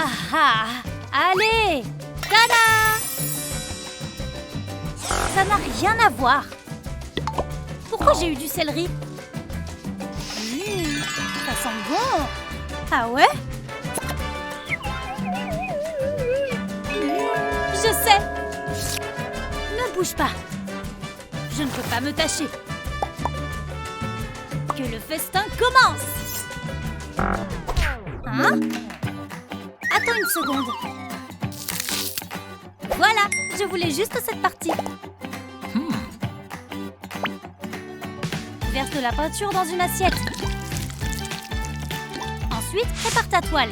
Ah ah! Allez! Tada! Ça n'a rien à voir. Pourquoi j'ai eu du céleri? Ça sent bon. Ah ouais? Je sais. Ne bouge pas. Je ne peux pas me tâcher. Que le festin commence. Hein? Attends une seconde. Voilà, je voulais juste cette partie. Verse de la peinture dans une assiette. Ensuite, prépare ta toile.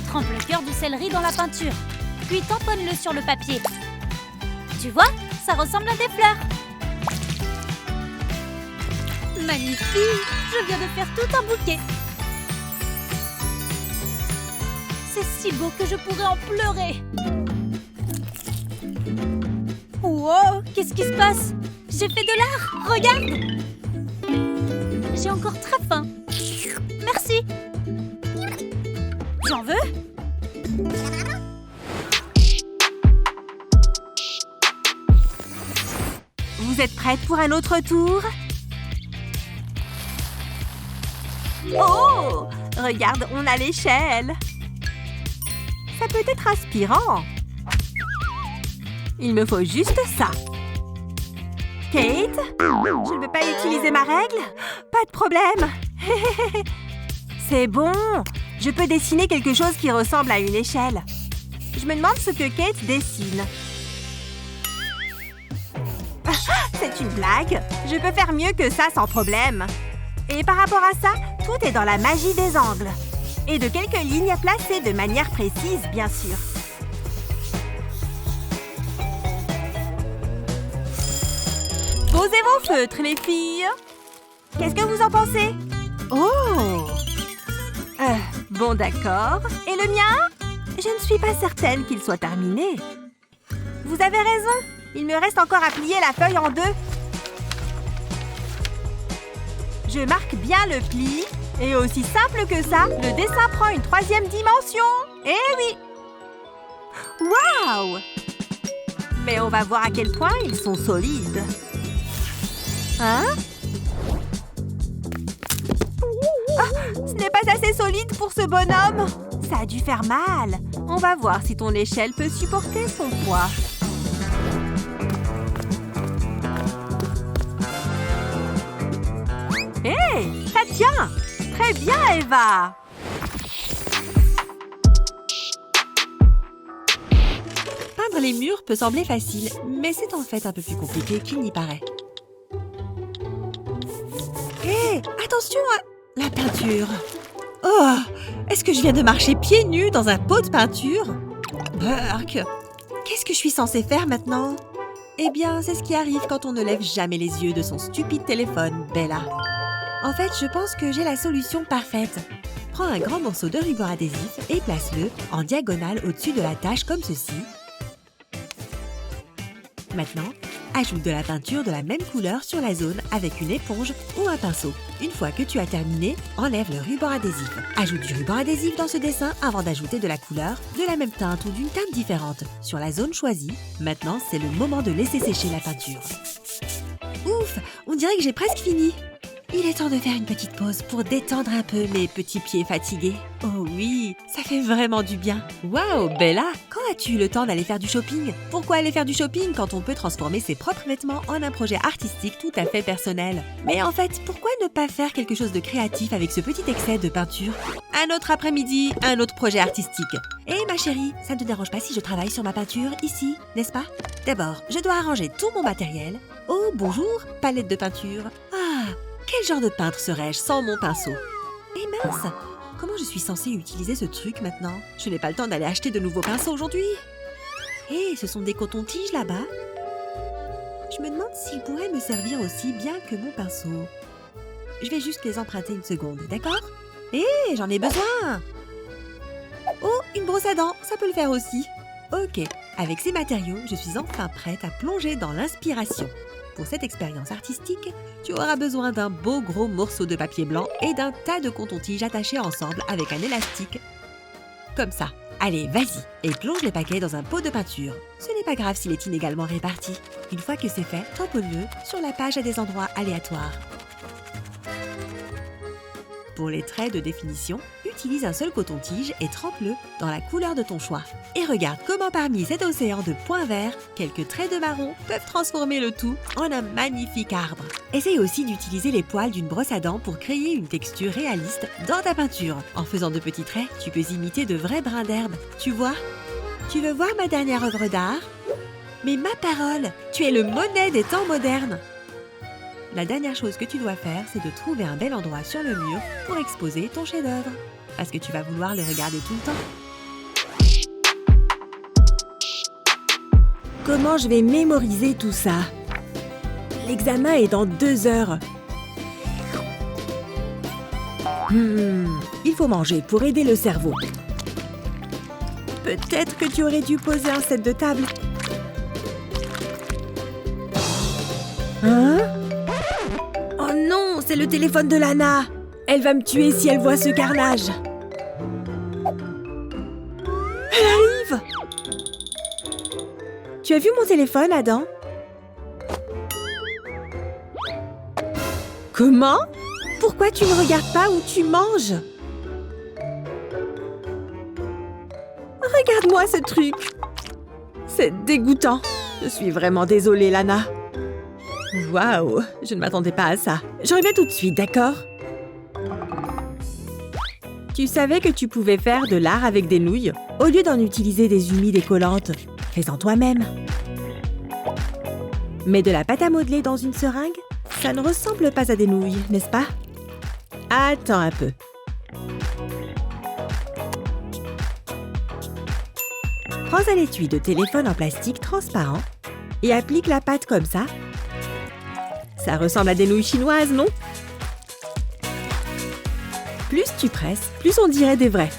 Trempe le cœur du céleri dans la peinture. Puis tamponne-le sur le papier. Tu vois, ça ressemble à des fleurs. Magnifique! Je viens de faire tout un bouquet. C'est si beau que je pourrais en pleurer. Wow! Qu'est-ce qui se passe? J'ai fait de l'art! Regarde! J'ai encore très faim. Merci. Tu en veux? Vous êtes prête pour un autre tour? Oh! Regarde, on a l'échelle. Ça peut être inspirant. Il me faut juste ça. Kate? Je ne veux pas utiliser ma règle? Pas de problème. C'est bon. Je peux dessiner quelque chose qui ressemble à une échelle. Je me demande ce que Kate dessine. C'est une blague. Je peux faire mieux que ça sans problème. Et par rapport à ça, tout est dans la magie des angles. Et de quelques lignes placées de manière précise, bien sûr. Posez vos feutres, les filles. Qu'est-ce que vous en pensez? Oh! Bon, d'accord. Et le mien? Je ne suis pas certaine qu'il soit terminé. Vous avez raison. Il me reste encore à plier la feuille en deux. Je marque bien le pli. Et aussi simple que ça, le dessin prend une troisième dimension. Eh oui! Waouh! Mais on va voir à quel point ils sont solides. Hein? Ah, ce n'est pas assez solide pour ce bonhomme. Ça a dû faire mal. On va voir si ton échelle peut supporter son poids. Hé, ça tient! Très bien, Eva! Peindre les murs peut sembler facile, mais c'est en fait un peu plus compliqué qu'il n'y paraît. Hé, attention à la peinture! Oh, est-ce que je viens de marcher pieds nus dans un pot de peinture? Burk! Qu'est-ce que je suis censée faire maintenant? Eh bien, c'est ce qui arrive quand on ne lève jamais les yeux de son stupide téléphone, Bella. En fait, je pense que j'ai la solution parfaite. Prends un grand morceau de ruban adhésif et place-le en diagonale au-dessus de la tâche comme ceci. Maintenant, ajoute de la peinture de la même couleur sur la zone avec une éponge ou un pinceau. Une fois que tu as terminé, enlève le ruban adhésif. Ajoute du ruban adhésif dans ce dessin avant d'ajouter de la couleur, de la même teinte ou d'une teinte différente sur la zone choisie. Maintenant, c'est le moment de laisser sécher la peinture. Ouf, on dirait que j'ai presque fini. Il est temps de faire une petite pause pour détendre un peu mes petits pieds fatigués. Oh oui, ça fait vraiment du bien. Waouh, Bella, quand as-tu eu le temps d'aller faire du shopping? Pourquoi aller faire du shopping quand on peut transformer ses propres vêtements en un projet artistique tout à fait personnel? Mais en fait, pourquoi ne pas faire quelque chose de créatif avec ce petit excès de peinture? Un autre après-midi, un autre projet artistique. Et ma chérie, ça ne te dérange pas si je travaille sur ma peinture ici, n'est-ce pas? D'abord, je dois arranger tout mon matériel. Oh, bonjour, palette de peinture. Ah, quel genre de peintre serais-je sans mon pinceau? Eh mince! Comment je suis censée utiliser ce truc maintenant? Je n'ai pas le temps d'aller acheter de nouveaux pinceaux aujourd'hui. Hé, ce sont des cotons-tiges là-bas. Je me demande s'ils pourraient me servir aussi bien que mon pinceau. Je vais juste les emprunter une seconde, d'accord? Hé, j'en ai besoin! Oh, une brosse à dents, ça peut le faire aussi. Ok, avec ces matériaux, je suis enfin prête à plonger dans l'inspiration. Pour cette expérience artistique, tu auras besoin d'un beau gros morceau de papier blanc et d'un tas de cotons-tiges attachés ensemble avec un élastique. comme ça. Allez, vas-y, et plonge les paquets dans un pot de peinture. Ce n'est pas grave s'il est inégalement réparti. Une fois que c'est fait, tamponne-le sur la page à des endroits aléatoires. Pour les traits de définition, utilise un seul coton-tige et trempe-le dans la couleur de ton choix. Et regarde comment parmi cet océan de points verts, quelques traits de marron peuvent transformer le tout en un magnifique arbre. Essaye aussi d'utiliser les poils d'une brosse à dents pour créer une texture réaliste dans ta peinture. En faisant de petits traits, tu peux imiter de vrais brins d'herbe. Tu vois? Tu veux voir ma dernière œuvre d'art? Mais ma parole, tu es le Monet des temps modernes! La dernière chose que tu dois faire, c'est de trouver un bel endroit sur le mur pour exposer ton chef-d'œuvre. Parce que tu vas vouloir le regarder tout le temps. Comment je vais mémoriser tout ça? L'examen est dans 2 heures. Il faut manger pour aider le cerveau. Peut-être que tu aurais dû poser un set de table. Hein? Oh non, c'est le téléphone de Lana. Elle va me tuer si elle voit ce carnage. Elle arrive. Tu as vu mon téléphone, Adam? Comment? Pourquoi tu ne regardes pas où tu manges? Regarde-moi ce truc. C'est dégoûtant. Je suis vraiment désolée, Lana. Waouh, je ne m'attendais pas à ça. Je reviens tout de suite, d'accord? Tu savais que tu pouvais faire de l'art avec des nouilles? Au lieu d'en utiliser des humides et collantes, fais-en toi-même. Mets de la pâte à modeler dans une seringue? Ça ne ressemble pas à des nouilles, n'est-ce pas? Attends un peu. Prends un étui de téléphone en plastique transparent et applique la pâte comme ça. Ça ressemble à des nouilles chinoises, non? Plus tu presses, plus on dirait des vrais.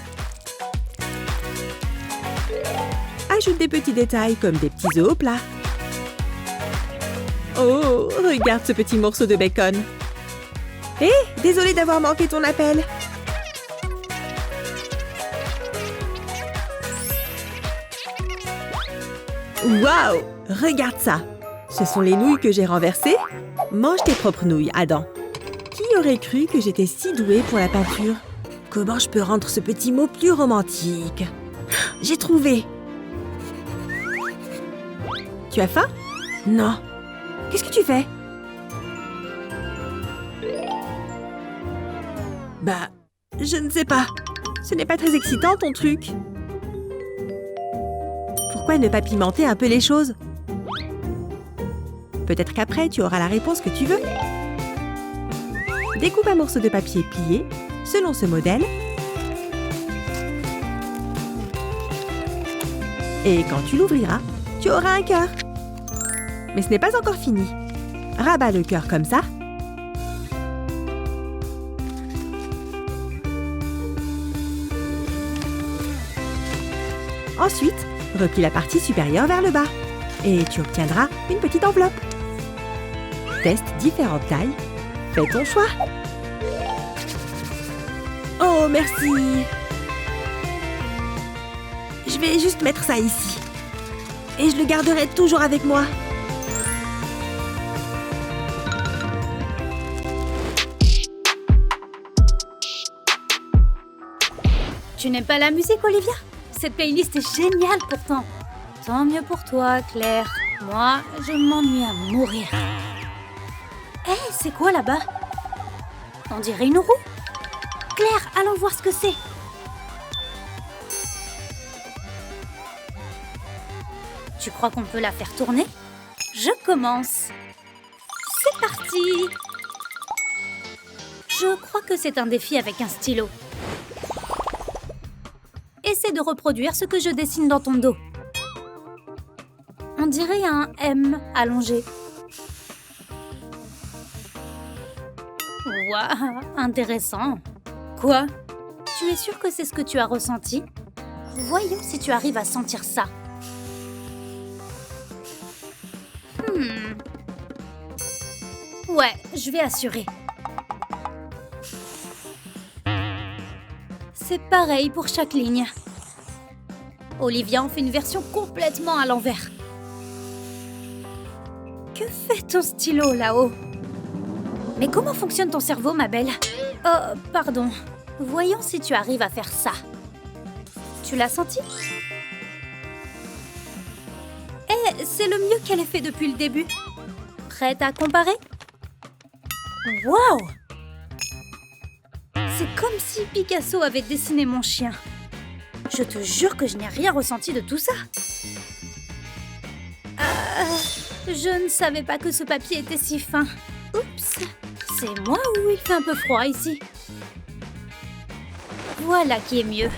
Ajoute des petits détails comme des petits œufs au plat. Oh, regarde ce petit morceau de bacon. Hé, désolée d'avoir manqué ton appel. Waouh, regarde ça. Ce sont les nouilles que j'ai renversées. Mange tes propres nouilles, Adam. Qui aurait cru que j'étais si douée pour la peinture? Comment je peux rendre ce petit mot plus romantique? J'ai trouvé! Tu as faim? Non. Qu'est-ce que tu fais? Bah, je ne sais pas. Ce n'est pas très excitant, ton truc. Pourquoi ne pas pimenter un peu les choses? Peut-être qu'après, tu auras la réponse que tu veux. Découpe un morceau de papier plié, selon ce modèle. Et quand tu l'ouvriras, tu auras un cœur. Mais ce n'est pas encore fini. Rabats le cœur comme ça. Ensuite, replie la partie supérieure vers le bas. Et tu obtiendras une petite enveloppe. Teste différentes tailles. Fais ton choix. Oh, merci. Je vais juste mettre ça ici. Et je le garderai toujours avec moi. Tu n'aimes pas la musique, Olivia? Cette playlist est géniale pourtant. Tant mieux pour toi, Claire. Moi, je m'ennuie à mourir. Hé, c'est quoi là-bas? On dirait une roue. Claire, allons voir ce que c'est. Tu crois qu'on peut la faire tourner? Je commence. C'est parti. Je crois que c'est un défi avec un stylo. Essaie de reproduire ce que je dessine dans ton dos. On dirait un M allongé. Waouh, intéressant. Quoi? Tu es sûre que c'est ce que tu as ressenti? Voyons si tu arrives à sentir ça. Ouais, je vais assurer. C'est pareil pour chaque ligne. Olivia en fait une version complètement à l'envers. Que fait ton stylo là-haut? Mais comment fonctionne ton cerveau, ma belle? Oh, pardon. Voyons si tu arrives à faire ça. Tu l'as senti? Eh, c'est le mieux qu'elle ait fait depuis le début. Prête à comparer? Wow! C'est comme si Picasso avait dessiné mon chien. Je te jure que je n'ai rien ressenti de tout ça. Je ne savais pas que ce papier était si fin. Oups! C'est moi ou il fait un peu froid ici? Voilà qui est mieux.